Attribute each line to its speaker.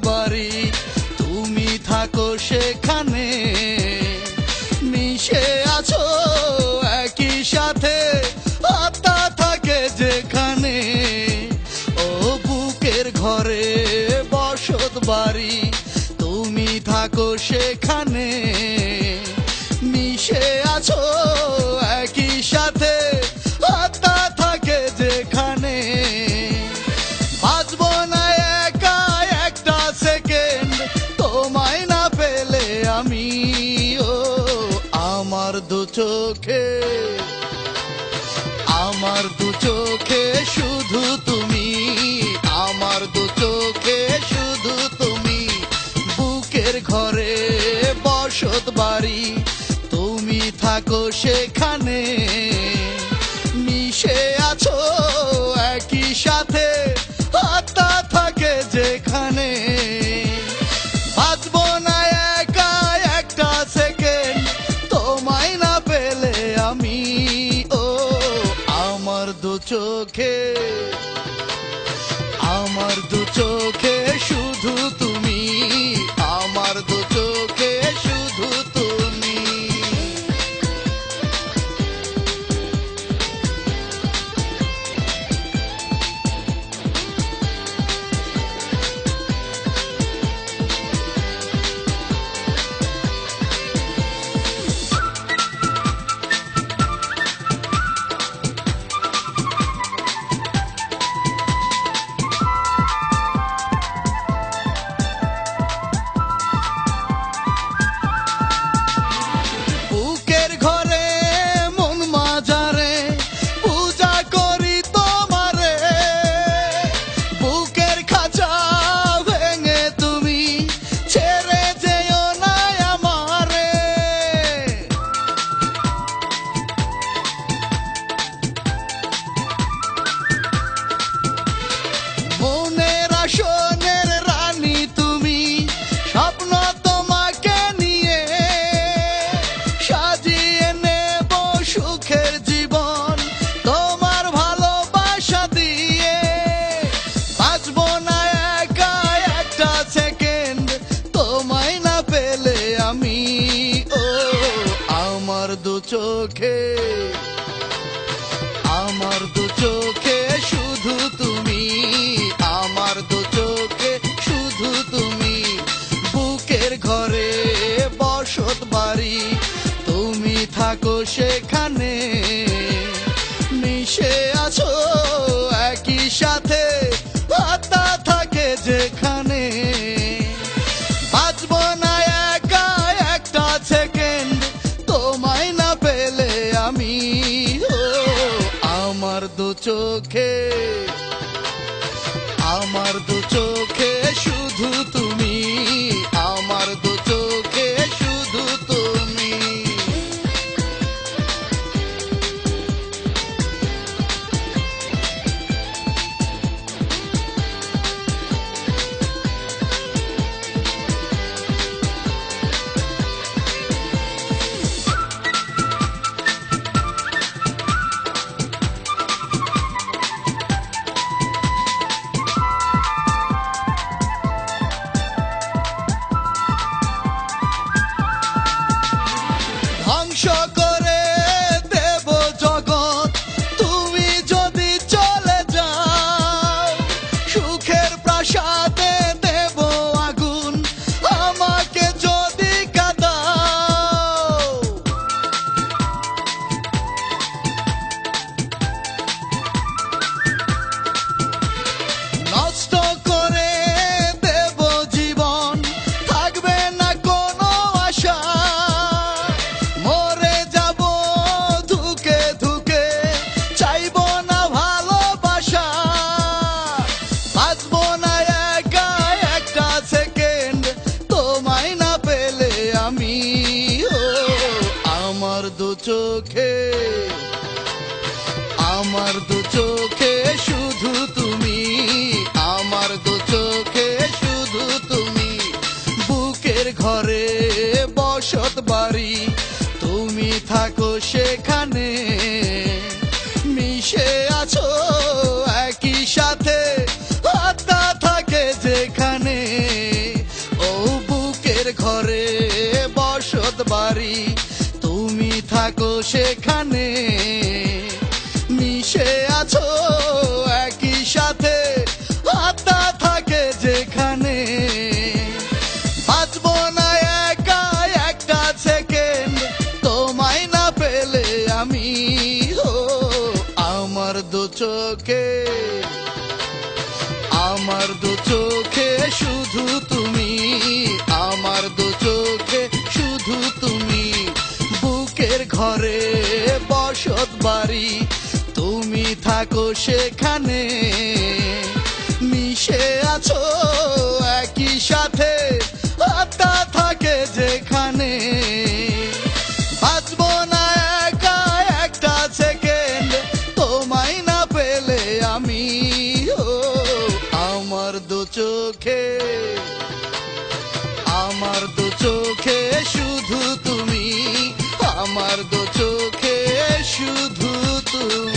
Speaker 1: বাড়ি, তুমি থাকো সেখানে, মিশে আছো একই সাথে, আত্মা থাকে যেখানে। ও বুকের ঘরে বসত বাড়ি, তুমি থাকো সেখানে, মিশে আছো একই সাথে, আত্মা থাকে যেখানে। বাঁচবো না একা একটা সেকেন্ড, তোমায় না পেলে আমি। ও আমার দু চোখে, আমার দু চোখে শুধু তুমি, আমার দু চোখে শুধু তুমি। বুকের ঘরে বসত বাড়ি, তুমি থাকো সেখানে, মিশে আছো একই সাথে, আত্মা থাকে যেখানে। বাঁচবো না একা একটা সেকেন্ড, তোমায় না পেলে আমি। ও আমার দু চোখে, আমার দু চোখে শুধু তুমি, আমার দু চোখে শুধু তুমি। বুকের ঘরে মন মাজারে, পূজা করি তোমারে, বুকের খাঁচা ভেঙে তুমি ছেড়ে যেও না আমারে। মনের আসনের রানী তুমি, স্বপ্ন তোমাকে নিয়ে সাজিয়ে নেব সুখের জীবন, তোমার ভালোবাসা দিয়ে। বাঁচবো না একা একটা সেকেন্ড, তোমায় না পেলে আমি। ও আমার দু চোখে, আমার দু চোখে শুধু তুমি, আমার দু চোখে শুধু তুমি। বুকের ঘরে বসত বাড়ি, তুমি থাকো সেখানে, মিশে আছো একই সাথে, আত্মা থাকে যেখানে। বাঁচবো না একা একটা সেকেন্ড, তোমায় না পেলে আমি। ও আমার দু চোখে, আমার দু চোখে শুধু তুমি, আমার দু চোখে শুধু তুমি। ধ্বংস করে দেব জগৎ, তুমি যদি চলে যাও। সুখের প্রাসাদে দেব আগুন, আমাকে যদি কাঁদাও। নষ্ট করে দেব জীবন, থাকবে না কোনো আশা। মরে যাব ধুকে ধুকে, চাইবো না ভালোবাসা। বাঁচবো না একা একটা সেকেন্ড, তোমায় না পেলে আমি। ও আমার দু চোখে, আমার দু চোখে শুধু তুমি, আমার দু চোখে শুধু তুমি। বুকের ঘরে বসত বাড়ি, তুমি থাকো সেখানে, মিশে আছো একই সাথে, আত্মা থাকে যেখানে। বুকের ঘরে বসত বাড়ি, তুমি থাকো সেখানে, মিশে আছো একই সাথে, আত্মা থাকে যেখানে। বাঁচবো না একা একটা সেকেন্ড, তোমায় না পেলে আমি। ও আমার দু চোখে, আমার দু চোখে শুধু তুমি, আমার দু চোখে শুধু তুমি। বুকের ঘরে বসত বাড়ি, তুমি থাকো সেখানে, মিশে আছো একই সাথে, আত্মা থাকে যেখানে। বাঁচবো না একা একটা সেকেন্ড, তোমায় না পেলে আমি। ও আমার দু চোখে, আমার দু চোখে শুধু তুমি, আমার দু চোখে শুধু তুমি।